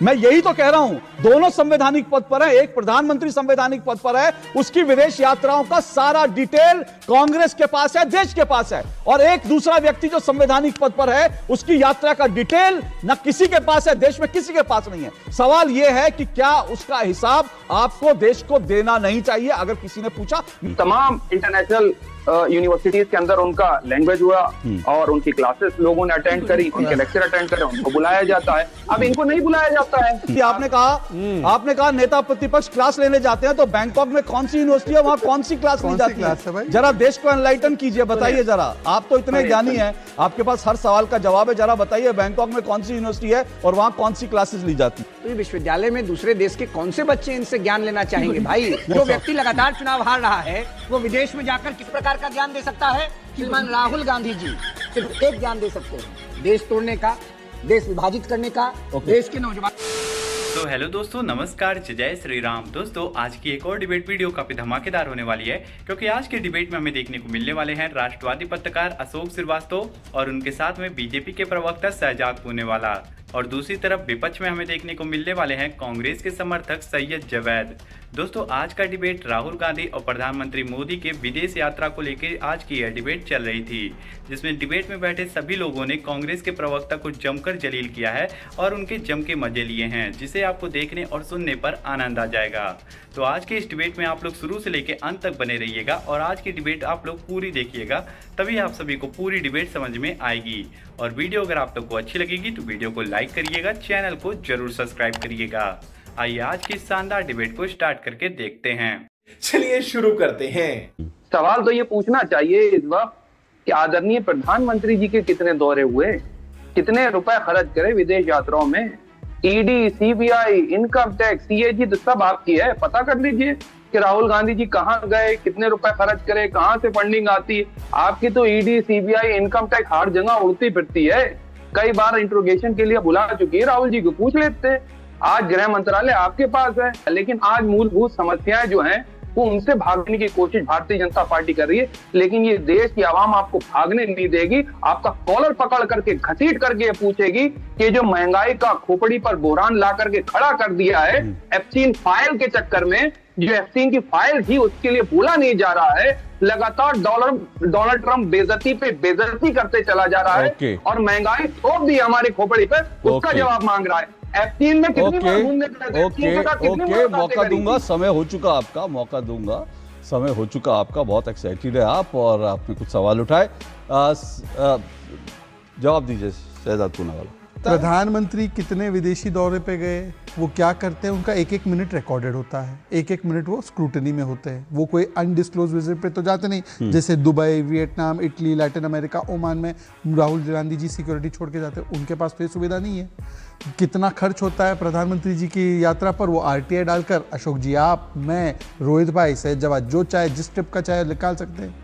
मैं यही तो कह रहा हूं, दोनों संवैधानिक पद पर है, एक प्रधानमंत्री संवैधानिक पद पर है, उसकी विदेश यात्राओं का सारा डिटेल कांग्रेस के पास है, देश के पास है, और एक दूसरा व्यक्ति जो संवैधानिक पद पर है उसकी यात्रा का डिटेल न किसी के पास है, देश में किसी के पास नहीं है। सवाल यह है कि क्या उसका हिसाब आपको देश को देना नहीं चाहिए? अगर किसी ने पूछा, तमाम इंटरनेशनल यूनिवर्सिटीज के अंदर उनका लैंग्वेज हुआ और उनकी क्लासेस लोगों ने अटेंड करी, उनके लेक्चर अटेंड करे, उनको बुलाया जाता है। अब इनको नहीं बुलाया जाता है कि आपने कहा नेता प्रतिपक्ष क्लास लेने जाते हैं, तो बैंकॉक में कौन सी यूनिवर्सिटी है, वहां कौन सी क्लास ली जाती है? जरा देश को एनलाइटन कीजिए, बताइए जरा। आप तो इतने ज्ञानी हैं, आपके पास हर सवाल का जवाब है। जरा बताइए बैंकॉक में कौन सी यूनिवर्सिटी है और वहां कौन सी क्लासेस ली जाती है? तो विश्वविद्यालय में दूसरे देश के कौन से बच्चे इनसे ज्ञान लेना चाहेंगे भाई? जो व्यक्ति लगातार चुनाव हार रहा है वो विदेश में जाकर किस प्रकार का ज्ञान दे सकता है? श्रीमान राहुल गांधी जी सिर्फ एक ज्ञान दे सकते हैं, देश तोड़ने का, देश विभाजित करने का, देश के नौजवान। तो हेलो दोस्तों, नमस्कार, जय श्री राम। दोस्तों आज की एक और डिबेट वीडियो काफी धमाकेदार होने वाली है, क्योंकि आज के डिबेट में हमें देखने को मिलने वाले हैं राष्ट्रवादी पत्रकार अशोक श्रीवास्तव और उनके साथ में बीजेपी के प्रवक्ता शहजाद पूनेवाला, और दूसरी तरफ विपक्ष में हमें देखने को मिलने वाले हैं कांग्रेस के समर्थक सैयद जवैद। दोस्तों आज का डिबेट राहुल गांधी और प्रधानमंत्री मोदी के विदेश यात्रा को लेकर आज की यह डिबेट चल रही थी, जिसमें डिबेट में बैठे सभी लोगों ने कांग्रेस के प्रवक्ता को जमकर जलील किया है और उनके जम के मजे लिए हैं, जिसे आपको देखने और सुनने पर आनंद आ जाएगा। तो आज के इस डिबेट में आप लोग शुरू से लेकर अंत तक बने रहिएगा और आज की डिबेट आप लोग पूरी देखिएगा, तभी आप सभी को पूरी डिबेट समझ में आएगी। और वीडियो अगर आप लोग को अच्छी लगेगी तो वीडियो को लाइक करिएगा, चैनल को जरूर सब्सक्राइब करिएगा। आइए आज की शानदार डिबेट को स्टार्ट करके देखते हैं। चलिए शुरू करते हैं। सवाल तो ये पूछना चाहिए इस वक्त कि आदरणीय प्रधानमंत्री जी के कितने दौरे हुए, कितने रुपए खर्च करे विदेश यात्राओं में? ED, CBI, income tax, CAG तो सब आपकी है। पता कर लीजिए कि राहुल गांधी जी कहाँ गए, कितने रुपए खर्च करे, कहाँ से फंडिंग आती है। आपकी तो ईडी, सीबीआई, इनकम टैक्स हर जगह उड़ती फिरती है। कई बार इंट्रोगेशन के लिए बुला चुकी है, राहुल जी को पूछ लेते। आज गृह मंत्रालय आपके पास है, लेकिन आज मूलभूत समस्याएं जो हैं वो उनसे भागने की कोशिश भारतीय जनता पार्टी कर रही है, लेकिन ये देश की आवाम आपको भागने नहीं देगी। आपका कॉलर पकड़ करके घसीट करके पूछेगी कि जो महंगाई का खोपड़ी पर बोरान ला करके खड़ा कर दिया है एप्सिन फाइल के चक्कर में, जो एप्सिन की फाइल थी उसके लिए बोला नहीं जा रहा है। लगातार डोनाल्ड ट्रंप बेइज्जती पे बेइज्जती करते चला जा रहा है और महंगाई थोप दी हमारी खोपड़ी पर, उसका जवाब मांग रहा है। एप्सिन में कितनी बार घूमने मौका दूंगा, समय हो चुका आपका, मौका दूंगा, समय हो चुका आपका। बहुत एक्साइटेड है आप और आपने कुछ सवाल उठाए, जवाब दीजिए शहजाद पूनेवाला। प्रधानमंत्री कितने विदेशी दौरे पे गए, वो क्या करते हैं, उनका एक एक मिनट रिकॉर्डेड होता है, एक एक मिनट वो स्क्रूटनी में होते हैं। वो कोई अनडिस्क्लोज विजिट पे तो जाते नहीं, जैसे Dubai, Vietnam, Italy, Latin America, Oman में राहुल गांधी जी सिक्योरिटी छोड़ के जाते हैं। उनके पास तो ये सुविधा नहीं है। कितना खर्च होता है प्रधानमंत्री जी की यात्रा पर, वो आरटीआई डालकर अशोक जी, आप, मैं, रोहित भाई, सैयद जवाद, जो चाहे जिस ट्रिप का चाहे निकाल सकते हैं।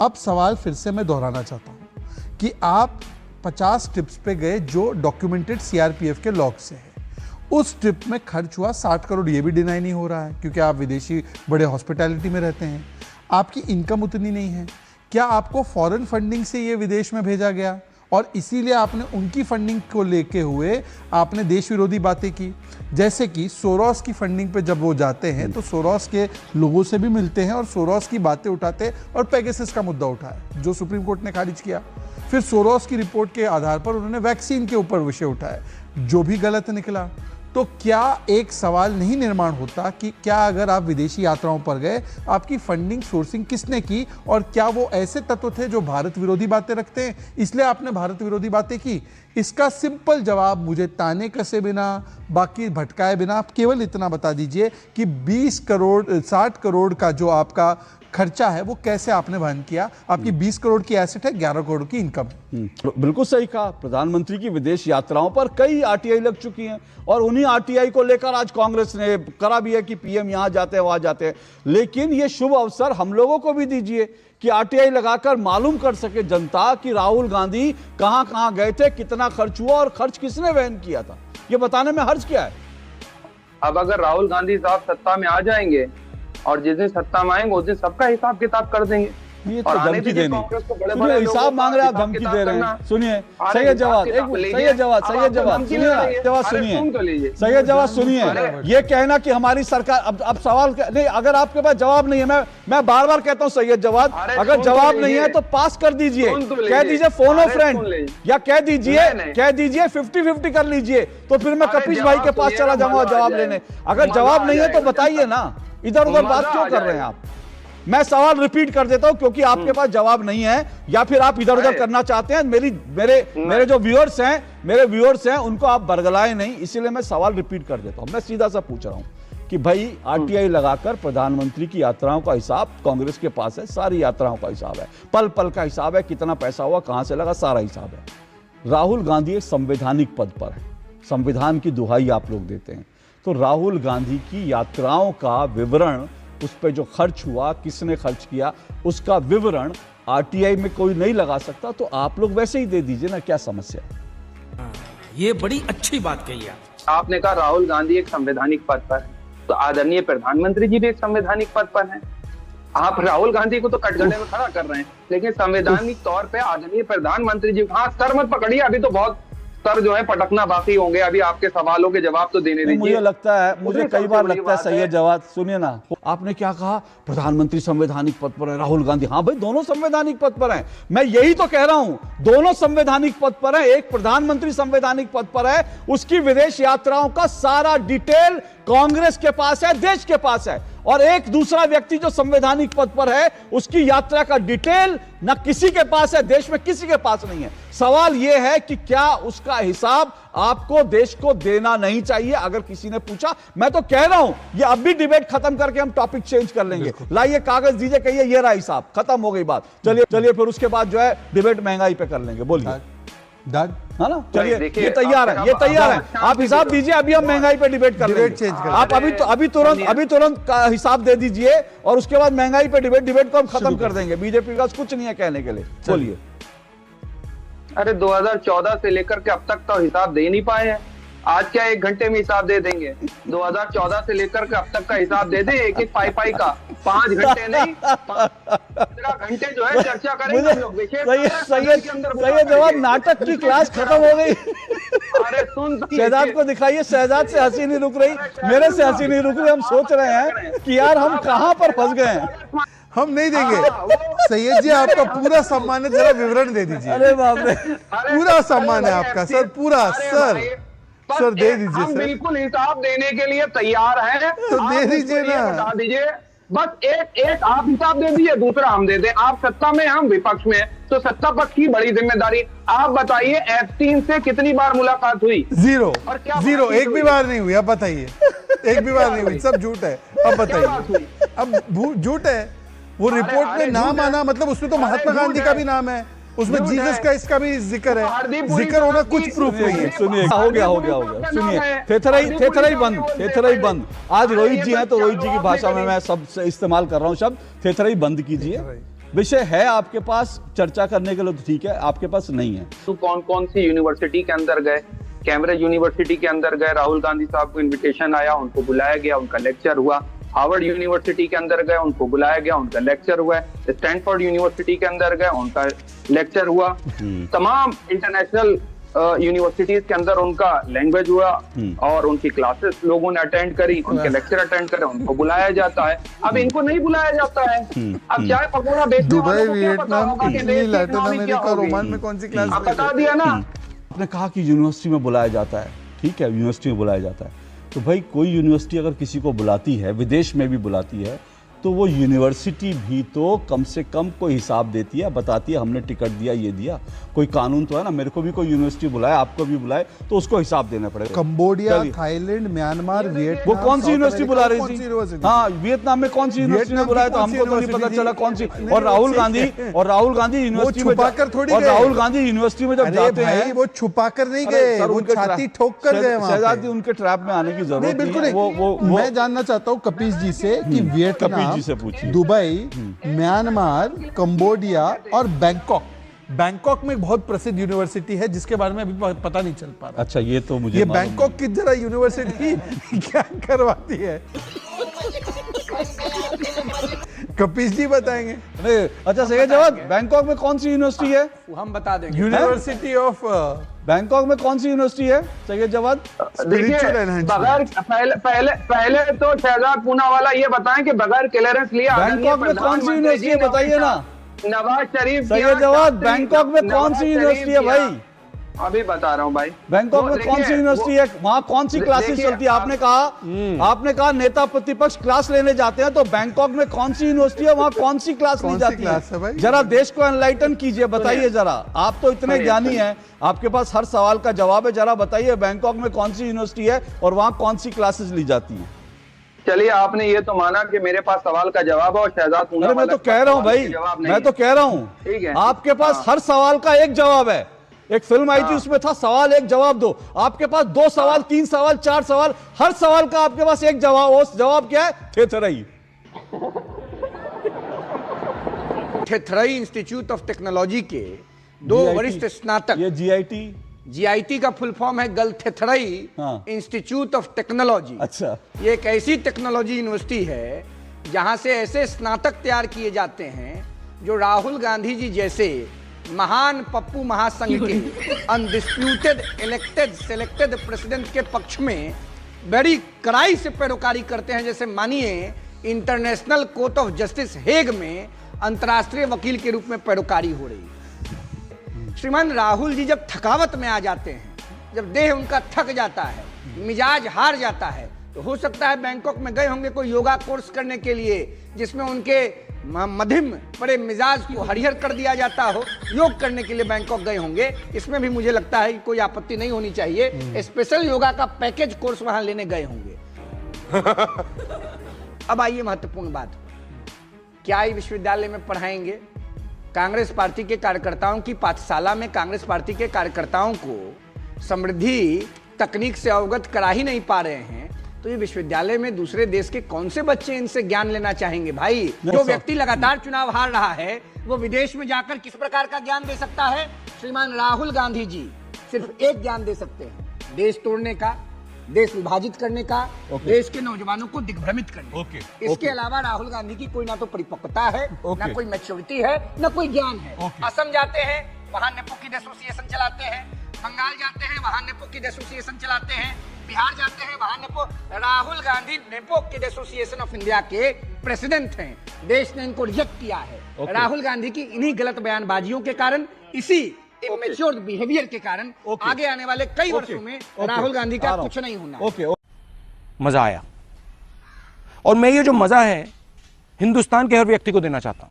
अब सवाल फिर से मैं दोहराना चाहता हूँ कि आप 50 ट्रिप्स पे गए जो डॉक्यूमेंटेड सीआरपीएफ के लॉग से है। उस ट्रिप में खर्च हुआ 60 करोड़, ये भी डिनाई नहीं हो रहा है, क्योंकि आप विदेशी बड़े हॉस्पिटैलिटी में रहते हैं। आपकी इनकम उतनी नहीं है। क्या आपको फॉरेन फंडिंग से ये विदेश में भेजा गया और इसीलिए आपने उनकी फंडिंग को लेके हुए आपने देश विरोधी बातें की? जैसे कि सोरोस की फंडिंग पे जब वो जाते हैं तो सोरोस के लोगों से भी मिलते हैं और सोरोस की बातें उठाते हैं और पेगासस का मुद्दा उठाया जो सुप्रीम कोर्ट ने खारिज किया। फिर सोरोस की रिपोर्ट के आधार पर उन्होंने वैक्सीन के ऊपर विषय उठाया जो भी गलत निकला। तो क्या एक सवाल नहीं निर्माण होता कि क्या अगर आप विदेशी यात्राओं पर गए, आपकी फंडिंग सोर्सिंग किसने की, और क्या वो ऐसे तत्व थे जो भारत विरोधी बातें रखते हैं इसलिए आपने भारत विरोधी बातें की? इसका सिंपल जवाब मुझे ताने कसे बिना, बाकी भटकाए बिना आप केवल इतना बता दीजिए कि 60 करोड़ का जो आपका खर्चा है वो कैसे आपने वहन किया। आपकी 20 करोड़ की एसेट है, 11 करोड़ की इनकम। बिल्कुल सही कहा। प्रधानमंत्री की विदेश यात्राओं पर कई आरटीआई लग चुकी हैं और उन्हीं आरटीआई को लेकर आज कांग्रेस ने करा भी है कि पीएम यहां जाते हैं वहां जाते हैं। लेकिन ये शुभ अवसर हम लोगों को भी दीजिए कि आरटीआई लगाकर मालूम कर सके जनता कि राहुल गांधी कहां कहां गए थे, कितना खर्च हुआ और खर्च किसने वहन किया था। ये बताने में हर्ज क्या है? अब अगर राहुल गांधी साहब सत्ता में आ जाएंगे और जिस दिन सत्ता में आएंगे उस दिन सबका हिसाब किताब कर देंगे। ये तो और आने धमकी दीजिए देनी। कांग्रेस को बड़े सुनिए, बड़े हिसाब लोगों मांग का रहे हैं, आप हिसाब धमकी किताब दे रहे करना। हैं। सुनिए अरे सैयद जवाद, हिसाब किताब एक लीजिए। सैयद जवाद, अब सैयद आप जवाद धमकी सुनिए दे ना, रही है। जवाब अरे सुनिए, सुन तो लीजिए। सैयद जवाब सुनिए। अरे ये कहना कि हमारी सरकार, अब सवाल नहीं, अगर आपके पास जवाब नहीं है, मैं बार बार कहता हूं सैयद जवाद, अरे अगर सुन तो जवाब नहीं है लीजिए। तो पास कर दीजिए, सुन तो कह लीजिए। दीजिए फोन ऑफ अरे फ्रेंड, सुन लीजिए। या कह दीजिए नहीं। 50-50 कर लीजिए, तो फिर मैं अरे कपिश भाई के जवाब पास सुनिए चला ना, जाऊंगा मजा आ जवाब जाएगा। लेने। अगर मजा जवाब आ नहीं है तो जाएगा बताइए ना, इधर उधर बात मजा क्यों आ कर रहे हैं जाएगा। आप? मैं सवाल रिपीट कर देता हूं क्योंकि आपके पास जवाब नहीं है, या फिर आप इधर उधर अरे। करना चाहते हैं। मेरे जो व्यूअर्स हैं उनको आप बरगलाए नहीं, इसीलिए मैं सवाल रिपीट कर देता हूं। मैं सीधा सा पूछ रहा हूं कि भाई आरटीआई लगाकर प्रधानमंत्री की यात्राओं का हिसाब कांग्रेस के पास है, सारी यात्राओं का हिसाब है, पल पल का हिसाब है, कितना पैसा हुआ, कहां से लगा, सारा हिसाब है। राहुल गांधी एक संवैधानिक पद पर है, संविधान की दुहाई आप लोग देते हैं, तो राहुल गांधी की यात्राओं का विवरण, उस पर जो खर्च हुआ, किसने खर्च किया, उसका विवरण आरटीआई में कोई नहीं लगा सकता, तो आप लोग वैसे ही दे दीजिए ना, क्या समस्या है? ये बड़ी अच्छी बात कही आपने कहा राहुल गांधी एक संवैधानिक पद पर है, तो आदरणीय प्रधानमंत्री जी भी एक संवैधानिक पद पर हैं। आप राहुल गांधी को तो कटघरे में खड़ा कर रहे हैं, लेकिन संवैधानिक तौर पे आदरणीय प्रधानमंत्री जी, हाँ सर मत पकड़िए, अभी तो बहुत सर जो है पटकना बाकी होंगे, अभी आपके सवालों के जवाब तो देने दीजिए। मुझे लगता है, मुझे दूसरी कई सबसे बार बड़ी लगता है बात सैयद जवाद, सुनिए ना, आपने क्या कहा, प्रधानमंत्री संवैधानिक पद पर है, राहुल गांधी, हाँ भाई दोनों संवैधानिक पद पर हैं। मैं यही तो कह रहा हूं, दोनों संवैधानिक पद पर है। एक प्रधानमंत्री संवैधानिक पद पर है, उसकी विदेश यात्राओं का सारा डिटेल कांग्रेस के पास है, देश के पास है, और एक दूसरा व्यक्ति जो संवैधानिक पद पर है, उसकी यात्रा का डिटेल ना किसी के पास है, देश में किसी के पास नहीं है। सवाल यह है कि क्या उसका हिसाब आपको देश को देना नहीं चाहिए? अगर किसी ने पूछा, मैं तो कह रहा हूं ये अब भी डिबेट खत्म करके हम टॉपिक चेंज कर लेंगे। लाइए कागज दीजिए, कहिए ये रहा हिसाब, खत्म हो गई बात, चलिए फिर उसके बाद जो है डिबेट महंगाई पे कर लेंगे। बोलिए, है ना? चलिए, देखिए, ये तैयार है, ये तैयार है, आप हिसाब दीजिए, अभी हम महंगाई पे डिबेट कर लेंगे। चेंज कर आप अभी तुरंत का हिसाब दे दीजिए, और उसके बाद महंगाई पे डिबेट को हम खत्म कर देंगे। बीजेपी का कुछ नहीं है कहने के लिए, बोलिए। अरे 2014 से लेकर के अब तक तो हिसाब दे नहीं पाए हैं। आज क्या 1 घंटे में हिसाब दे देंगे? 2014 से लेकर के अब तक का हिसाब दे दे, एक पाई का, 5 घंटे नहीं 15 घंटे जो है चर्चा करेंगे हम लोग। सैयद जवाब, नाटक की क्लास खत्म हो गई। अरे सुन, शहजाद को दिखाइए, शहजाद से हंसी नहीं रुक रही, मेरे से हंसी नहीं रुक रही। हम सोच रहे हैं कि यार हम कहां पर फंस गए हैं। हम नहीं देंगे। सैयद जी आपका पूरा सम्मान है, जरा विवरण दे दीजिए। अरे बाप रे, पूरा सम्मान है आपका सर, पूरा सर दे दीजिए हम सर। बिल्कुल हिसाब देने के लिए तैयार हैं, तो दे दीजिए ना, बता दीजिए बस। एक आप हिसाब दे दीजिए, दूसरा हम दे दें। आप सत्ता में, हम विपक्ष में, तो सत्ता पक्ष की बड़ी जिम्मेदारी। आप बताइए F3 से कितनी बार मुलाकात हुई? जीरो, और क्या जीरो, बात एक भी बार नहीं हुई। अब बताइए, एक भी बार नहीं हुई, सब झूठ है। अब बताइए, अब झूठ है। वो रिपोर्ट में नाम आना मतलब उसमें तो महात्मा गांधी का भी नाम है, उसमें जीसस का इसका भी जिक्र है। जिक्र होना कुछ प्रूफ नहीं है। सुनिए, हो गया। सुनिए, थेथराई बंद। आज रोहित जी हैं तो रोहित जी की भाषा में मैं सब इस्तेमाल कर रहा हूं शब्द, थेथराई बंद कीजिए। विषय है आपके पास चर्चा करने के लिए तो ठीक है, आपके पास नहीं है। तो कौन कौन सी यूनिवर्सिटी के अंदर गए? कैम्ब्रिज यूनिवर्सिटी के अंदर गए, राहुल गांधी साहब को इन्विटेशन आया, उनको बुलाया गया, उनका लेक्चर हुआ। हार्वर्ड यूनिवर्सिटी के अंदर गए, उनको बुलाया गया, उनका लेक्चर हुआ। स्टैनफोर्ड यूनिवर्सिटी के अंदर गए, उनका लेक्चर हुआ। तमाम इंटरनेशनल यूनिवर्सिटीज के अंदर उनका लैंग्वेज हुआ और उनकी क्लासेस लोगों ने अटेंड करी, उनके लेक्चर अटेंड करे, उनको बुलाया जाता है। अब इनको नहीं बुलाया जाता है। अब चाय पकौड़ा बेचने वालों को क्या पता होगा कि देश की लैटिन इकोनॉमी क्या अमेरिका, होगी? रोमान में कौन सी क्लास? अब बता दिया ना। आपने कहा कि यूनिवर्सिटी में बुलाया जाता है, ठीक है, यूनिवर्सिटी में बुलाया जाता है, तो भाई कोई यूनिवर्सिटी अगर किसी को बुलाती है, विदेश में भी बुलाती है, तो वो यूनिवर्सिटी भी तो कम से कम कोई हिसाब देती है, बताती है हमने टिकट दिया, ये दिया। कोई कानून तो है ना, मेरे को भी कोई यूनिवर्सिटी बुलाए, आपको भी बुलाए, तो उसको हिसाब देना पड़ेगा। कंबोडिया, थाईलैंड, म्यांमार, वियतनाम, वो कौन सी यूनिवर्सिटी बुला रही थी? हाँ, वियतनाम में कौन सी यूनिवर्सिटी ने बुलाया, तो हमको तो नहीं पता चला कौन सी। और राहुल गांधी यूनिवर्सिटी में, और राहुल गांधी यूनिवर्सिटी में जब जाते हैं, वो छुपा कर नहीं गए, वो छाती ठोक कर गए। शहजाद जी, उनके ट्रैप में आने की जरूरत बिल्कुल नहीं है। वो मैं जानना चाहता हूँ कपिश जी से कि वियतनाम, जी से पूछिए। दुबई, म्यांमार, कंबोडिया और बैंकॉक में एक बहुत प्रसिद्ध यूनिवर्सिटी है जिसके बारे में अभी पता नहीं चल पा रहा। अच्छा, ये तो मुझे ये बैंकॉक की जरा यूनिवर्सिटी क्या करवाती है? कपिश जी बताएंगे। नहीं, अच्छा सही जवाब, बैंकॉक में कौन सी यूनिवर्सिटी है? वो हम बता देंगे। यूनिवर्सिटी ऑफ बैंकॉक में कौन सी यूनिवर्सिटी है? सही जवाब। देखिए, बगैर पहले तो शहजाद पूनावाला ये बताएं कि बगैर क्लियरेंस लिए बैंकॉक में कौन सी यूनिवर्सिटी है बताइए ना। नवाज शरीफ। सही जवाब, बैंकॉक में कौन सी यूनिवर्सिटी है भाई? अभी बता रहा हूँ भाई। बैंकॉक में कौन सी यूनिवर्सिटी है? वहाँ कौन सी क्लासेस चलती है? आपने कहा नेता प्रतिपक्ष क्लास लेने जाते हैं, तो बैंकॉक में कौन सी यूनिवर्सिटी है, वहाँ कौन सी क्लास ली जाती है? जरा देश को एनलाइटन कीजिए, बताइए जरा। आप तो इतने ज्ञानी हैं, आपके पास हर सवाल का जवाब है। जरा बताइए बैंकॉक में कौन सी यूनिवर्सिटी है और वहाँ कौन सी क्लासेस ली जाती है? चलिए, आपने ये तो माना कि मेरे पास सवाल का जवाब है और शहजाद पूनावाला। अरे मैं तो कह रहा हूँ भाई, मैं तो कह रहा हूँ, ठीक है, आपके पास हर सवाल का एक जवाब है। एक फिल्म आई थी, उसमें था सवाल एक जवाब दो। आपके पास 2 सवाल, 3 सवाल, 4 सवाल, हर सवाल का आपके पास एक जवाब। वो जवाब क्या है? थेथरई। थेथरई इंस्टीट्यूट ऑफ टेक्नोलॉजी के 2 वरिष्ठ स्नातक, ये जीआईटी का फुल फॉर्म है गलथेथरई इंस्टीट्यूट ऑफ टेक्नोलॉजी। अच्छा, ये एक ऐसी टेक्नोलॉजी यूनिवर्सिटी है जहां से ऐसे स्नातक तैयार किए जाते हैं जो राहुल गांधी जी जैसे महान पप्पू महासंघ के अनडिस्प्यूटेड इलेक्टेड सेलेक्टेड प्रेसिडेंट के पक्ष में बड़ी कड़ाई से पैरोकारी करते हैं। जैसे मानिए international court of justice Hague में अंतर्राष्ट्रीय वकील के रूप में पैरोकारी हो रही है। श्रीमान राहुल जी जब थकावट में आ जाते हैं, जब देह उनका थक जाता है, मिजाज हार जाता है, तो हो सकता है बैंकॉक में गए होंगे कोई योगा कोर्स करने के लिए, जिसमें उनके मध्यम बड़े मिजाज को हरिहर कर दिया जाता हो। योग करने के लिए बैंकॉक गए होंगे। इसमें भी मुझे लगता है कि कोई आपत्ति नहीं होनी चाहिए। स्पेशल योगा का पैकेज कोर्स वहां लेने गए होंगे। अब आइए महत्वपूर्ण बात, क्या ये विश्वविद्यालय में पढ़ाएंगे? कांग्रेस पार्टी के कार्यकर्ताओं की पाठशाला में कांग्रेस पार्टी के कार्यकर्ताओं को समृद्धि तकनीक से अवगत करा ही नहीं पा रहे हैं, तो ये विश्वविद्यालय में दूसरे देश के कौन से बच्चे इनसे ज्ञान लेना चाहेंगे भाई? जो व्यक्ति लगातार चुनाव हार रहा है, वो विदेश में जाकर किस प्रकार का ज्ञान दे सकता है? श्रीमान राहुल गांधी जी सिर्फ एक ज्ञान दे सकते हैं, देश तोड़ने का, देश विभाजित करने का, देश के नौजवानों को दिग्भ्रमित करने। इसके अलावा राहुल गांधी की कोई ना तो परिपक्वता है, ना कोई मैच्योरिटी है, ना कोई ज्ञान है। असम जाते हैं, वहां नेपोकिड एसोसिएशन चलाते हैं। बंगाल जाते हैं, वहां नेपोकिड एसोसिएशन चलाते हैं। बिहार जाते हैं, वहां Rahul Gandhi nepo kid association of India के प्रेसिडेंट हैं। देश ने इनको रिजेक्ट किया है। राहुल गांधी की इन्हीं गलत बयानबाजियों के कारण, इसी इमेच्योर बिहेवियर के कारण आगे आने वाले कई वर्षों में राहुल गांधी का कुछ नहीं होना। मजा आया, और मैं ये जो मजा है हिंदुस्तान के हर व्यक्ति को देना चाहता हूं।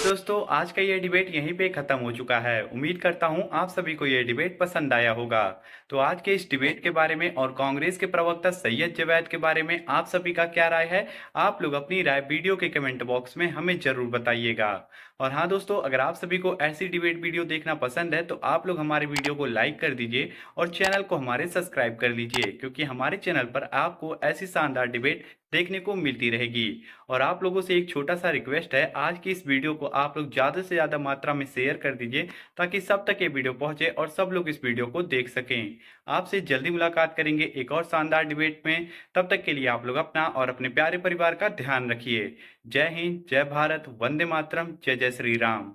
दोस्तों, आज का ये डिबेट यहीं पे खत्म हो चुका है। उम्मीद करता हूँ आप सभी को ये डिबेट पसंद आया होगा। तो आज के इस डिबेट के बारे में और कांग्रेस के प्रवक्ता सैयद जवैद के बारे में आप सभी का क्या राय है? आप लोग अपनी राय वीडियो के कमेंट बॉक्स में हमें जरूर बताइएगा। और हाँ दोस्तों, अगर आप सभी को ऐसी डिबेट वीडियो देखना पसंद है तो आप लोग हमारे वीडियो को लाइक कर दीजिए और चैनल को हमारे सब्सक्राइब कर लीजिए, क्योंकि हमारे चैनल पर आपको ऐसी शानदार डिबेट देखने को मिलती रहेगी। और आप लोगों से एक छोटा सा रिक्वेस्ट है, आज की इस वीडियो को आप लोग ज़्यादा से ज़्यादा मात्रा में शेयर कर दीजिए, ताकि सब तक ये वीडियो पहुंचे और सब लोग इस वीडियो को देख सकें। आपसे जल्दी मुलाकात करेंगे एक और शानदार डिबेट में। तब तक के लिए आप लोग अपना और अपने प्यारे परिवार का ध्यान रखिए। जय हिंद, जय भारत, वंदे मातरम, जय जय श्री राम।